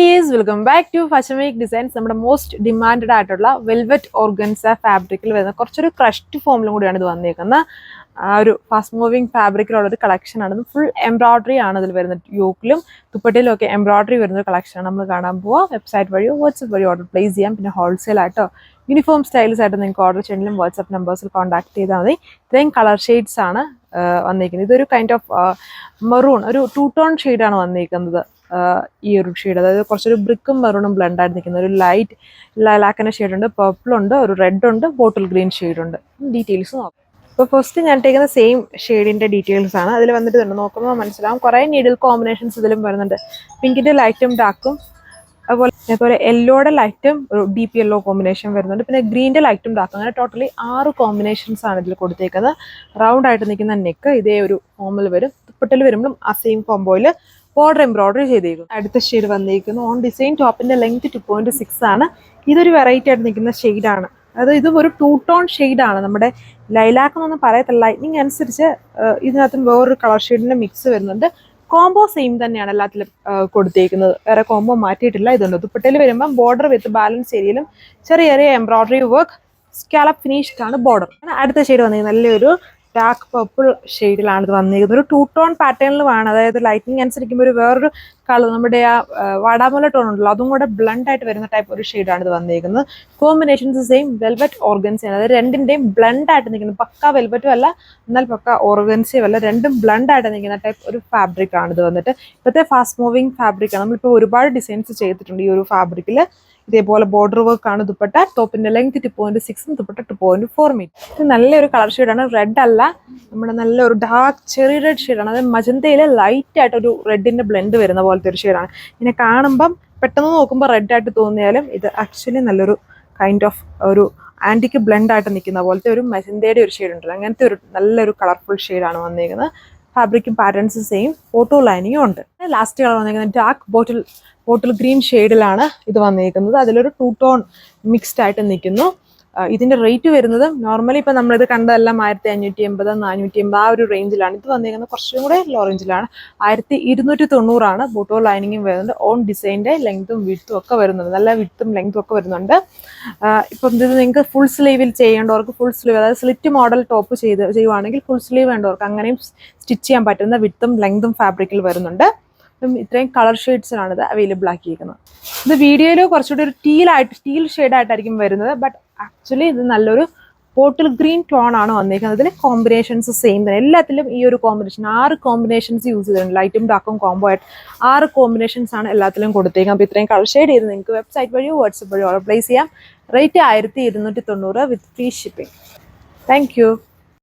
dears, welcome back to Fashion Week Designs. നമ്മുടെ most demanded ആയിട്ടുള്ള velvet organza ഫാബ്രിക്കിൽ വരുന്ന കുറച്ചൊരു ക്രഷ്ഡ് ഫോമിലും കൂടിയാണ് ഇത് വന്നിരിക്കുന്നത്. ഒരു ഫാസ്റ്റ് മൂവിങ് ഫാബ്രിക്കിലുള്ള ഒരു കളക്ഷൻ ആണ്. ഫുൾ എംബ്രോയിഡറി ആണ് ഇതിൽ വരുന്നത്. യോക്കിലും തുപ്പട്ടയിലും ഒക്കെ എംബ്രോയിഡറി വരുന്ന കളക്ഷനാണ് നമ്മൾ കാണാൻ പോവുക. വെബ്സൈറ്റ് വഴിയോ വാട്സ്ആപ്പ് വഴിയോ ഓർഡർ പ്ലേസ് ചെയ്യാം. പിന്നെ ഹോൾസെയിൽ ആയിട്ടോ യൂണിഫോം സ്റ്റൈൽസ് ആയിട്ട് നിങ്ങൾക്ക് ഓർഡർ ചെയ്യണമെങ്കിലും വാട്സ്ആപ്പ് നമ്പേഴ്സിൽ കോൺടാക്ട് ചെയ്താൽ മതി. ഇത്രയും കളർ ഷെയ്ഡ്സ് ആണ് വന്നിരിക്കുന്നത്. ഇതൊരു കൈൻഡ് ഓഫ് മെറൂൺ, ഒരു 2 ടോൺ ഷെയ്ഡാണ് വന്നിരിക്കുന്നത്. ഈ ഒരു ഷെയ്ഡ്, അതായത് കുറച്ചൊരു ബ്രിക്കും മെറൂണും ബ്ലെൻഡ് ആയിട്ട് നിൽക്കുന്ന ഒരു ലൈറ്റ് ലൈലാക്കിൻ്റെ ഷെയ്ഡ് ഉണ്ട്, പർപ്പിൾ ഉണ്ട്, ഒരു റെഡ് ഉണ്ട്, ബോട്ടിൽ ഗ്രീൻ ഷെയ്ഡ് ഉണ്ട്. ഡീറ്റെയിൽസ് നോക്കാം. ഇപ്പോൾ ഫസ്റ്റ് ഞാൻ ഇട്ടേക്കുന്ന സെയിം ഷെയ്ഡിൻ്റെ ഡീറ്റെയിൽസ് ആണ്. അതിൽ വന്നിട്ട് നോക്കുമ്പോൾ മനസ്സിലാവും കുറേ നീഡിൽ കോമ്പിനേഷൻസ് ഇതിലും വരുന്നുണ്ട്. പിങ്കിൻ്റെ ലൈറ്റും ഡാർക്കും, അതുപോലെ യെല്ലോയുടെ ലൈറ്റും ഒരു ഡീപ്പ് യെല്ലോ കോമ്പിനേഷൻ വരുന്നുണ്ട്. പിന്നെ ഗ്രീൻ്റെ ലൈറ്റും ഡാർക്കും, അങ്ങനെ ടോട്ടലി 6 കോമ്പിനേഷൻസ് ആണ് ഇതിൽ കൊടുത്തേക്കുന്നത്. റൗണ്ട് ആയിട്ട് നിൽക്കുന്ന നെക്ക് ഇതേ ഒരു ഫോമിൽ വരും. തുപ്പട്ടിൽ വരുമ്പോഴും ആ സെയിം കോമ്പോയിൽ ബോർഡർ എംബ്രോയിഡറി ചെയ്തേക്കും. അടുത്ത ഷെയ്ഡ് വന്നിരിക്കുന്നു ഓൺ ഡിസൈൻ. ടോപ്പിന്റെ ലെങ്ത് 2.6 ആണ്. ഇതൊരു വെറൈറ്റി ആയിട്ട് നിൽക്കുന്ന ഷെയ്ഡാണ്. അതായത് ഇത് ഒരു 2 ടോൺ ഷെയ്ഡാണ്. നമ്മുടെ ലൈലാക്ക് എന്നൊന്നും പറയത്തില്ല, ലൈറ്റിനിങ് അനുസരിച്ച് ഇതിനകത്തും വേറൊരു കളർ ഷെയ്ഡിന്റെ മിക്സ് വരുന്നുണ്ട്. കോംബോ സെയിം തന്നെയാണ് എല്ലാത്തിലും കൊടുത്തേക്കുന്നത്, വേറെ കോംബോ മാറ്റിയിട്ടില്ല. ഇതുണ്ട്. ദുപ്പട്ടയിൽ വരുമ്പം ബോർഡർ വിത്ത് ബാലൻസ് ഏരിയയിലും ചെറിയ ചെറിയ എംബ്രോയിഡറി വർക്ക്, സ്കാലപ്പ് ഫിനിഷ്ഡ് ആണ് ബോർഡർ. അടുത്ത ഷെയ്ഡ് വന്നിരിക്കുന്നത് നല്ലൊരു ഡാർക്ക് പർപ്പിൾ ഷെയ്ഡിലാണ് ഇത് വന്നിരിക്കുന്നത്. ഒരു 2 ടോൺ പാറ്റേണിലുമാണ്, അതായത് ലൈറ്റിനിങ് അനുസരിക്കുമ്പോൾ ഒരു വേറൊരു കളർ, നമ്മുടെ ആ വാടാമുല ടോൺ ഉണ്ടല്ലോ, അതും കൂടെ ബ്ലണ്ട് ആയിട്ട് വരുന്ന ടൈപ്പ് ഒരു ഷെയ്ഡാണ് ഇത് വന്നിരിക്കുന്നത്. കോമ്പിനേഷൻസ് സെയിം വെൽവെറ്റ് ഓർഗൻസയാണ്. അതായത് രണ്ടിൻ്റെയും ബ്ലണ്ട് ആയിട്ട് നിൽക്കുന്നത്. പക്ക വെൽവെറ്റും അല്ല, എന്നാൽ പക്ക ഓർഗൻസയും അല്ല, രണ്ടും ബ്ലണ്ട് ആയിട്ട് നിൽക്കുന്ന ടൈപ്പ് ഒരു ഫാബ്രിക് ആണ് ഇത് വന്നിട്ട്. ഇപ്പോഴത്തെ ഫാസ്റ്റ് മൂവിങ് ഫാബ്രിക്കാണ്. നമ്മളിപ്പോൾ ഒരുപാട് ഡിസൈൻസ് ചെയ്തിട്ടുണ്ട് ഈ ഒരു ഫാബ്രിക്കിൽ. ഇതേപോലെ ബോർഡർ വർക്ക് ആണ് ദുപ്പട്ട. ടോപ്പിന്റെ ലെങ്ത് 2.6, ദുപ്പട്ട 2.4 മീറ്റർ. ഇത് നല്ലൊരു കളർ ഷെയ്ഡാണ്. റെഡ് അല്ല, നമ്മുടെ നല്ലൊരു ഡാർക്ക് ചെറി റെഡ് ഷെയ്ഡാണ്. അതായത് മജന്തയിൽ ലൈറ്റ് ആയിട്ട് ഒരു റെഡിന്റെ ബ്ലെൻഡ് വരുന്ന പോലത്തെ ഒരു ഷെയ്ഡാണ്. ഇങ്ങനെ കാണുമ്പം പെട്ടെന്ന് നോക്കുമ്പോൾ റെഡ് ആയിട്ട് തോന്നിയാലും ഇത് ആക്ച്വലി നല്ലൊരു കൈൻഡ് ഓഫ് ഒരു ആന്റിക്ക് ബ്ലെൻഡ് ആയിട്ട് നിൽക്കുന്ന പോലത്തെ ഒരു മജന്തയുടെ ഒരു ഷെയ്ഡ് ഉണ്ടല്ലോ, അങ്ങനത്തെ ഒരു നല്ലൊരു കളർഫുൾ ഷെയ്ഡാണ് വന്നിരിക്കുന്നത്. ഫാബ്രിക്കും പാറ്റേൺസ് സെയിം, ഫോട്ടോ ലൈനിങ്ങും ഉണ്ട്. ലാസ്റ്റ് കളർ വന്നിരിക്കുന്നത് ഡാർക്ക് ബോട്ടിൽ ഗ്രീൻ ഷെയ്ഡിലാണ് ഇത് വന്നിരിക്കുന്നത്. അതിലൊരു 2 ടോൺ മിക്സ്ഡ് ആയിട്ട് നിൽക്കുന്നു. ഇതിന്റെ റേറ്റ് വരുന്നത് നോർമലി ഇപ്പം നമ്മളിത് കണ്ടതെല്ലാം 1580, 480 ആ ഒരു റേഞ്ചിലാണ്. ഇത് വന്നിരിക്കുന്നത് കുറച്ചും കൂടെ ലോ റേഞ്ചിലാണ്. 1290 ബോട്ടോ ലൈനിങ്ങും വരുന്നുണ്ട്. ഓൺ ഡിസൈൻ്റെ ലെങ്ത്തും വിഡ്ത്തും ഒക്കെ വരുന്നുണ്ട്. നല്ല വിഡ്ത്തും ലെങ്ത്തും ഒക്കെ വരുന്നുണ്ട്. ഇപ്പം ഇത് നിങ്ങൾക്ക് ഫുൾ സ്ലീവിൽ ചെയ്യേണ്ടവർക്ക് ഫുൾ സ്ലീവ്, അതായത് സ്ലിറ്റ് മോഡൽ ടോപ്പ് ചെയ്യുവാണെങ്കിൽ ഫുൾ സ്ലീവ് വേണ്ടവർക്ക് അങ്ങനെയും സ്റ്റിച്ച് ചെയ്യാൻ പറ്റുന്ന വിഡ്ത്തും ലെങ്ത്തും ഫാബ്രിക്കിൽ വരുന്നുണ്ട്. ഇത്രയും കളർ ഷെയ്ഡ്സിലാണ് ഇത് അവൈലബിൾ ആക്കിയിരിക്കുന്നത്. ഇത് വീഡിയോയിൽ കുറച്ചുകൂടി ഒരു ടീൽ ഷെയ്ഡായിട്ടായിരിക്കും വരുന്നത്. ബട്ട് ആക്ച്വലി ഇത് നല്ലൊരു ബോട്ടിൽ ഗ്രീൻ ടോൺ ആണ് വന്നിരിക്കുന്നത്. ഇതിന് കോമ്പിനേഷൻസ് സെയിം തന്നെ. എല്ലാത്തിലും ഈ ഒരു കോമ്പിനേഷൻ 6 കോമ്പിനേഷൻസ് യൂസ് ചെയ്തിട്ടുണ്ട്. ലൈറ്റും ഡാർക്കും കോംബോ ആയിട്ട് 6 കോമ്പിനേഷൻസ് ആണ് എല്ലാത്തിലും കൊടുത്തേക്കുന്നത്. അപ്പോൾ ഇത്രയും കളർ ഷെയ്ഡ് ചെയ്ത് നിങ്ങൾക്ക് വെബ്സൈറ്റ് വഴിയോ വാട്സ്ആപ്പ് വഴിയോ ഓർഡർ പ്ലേസ് ചെയ്യാം. Rate 1290 with free shipping. Thank you.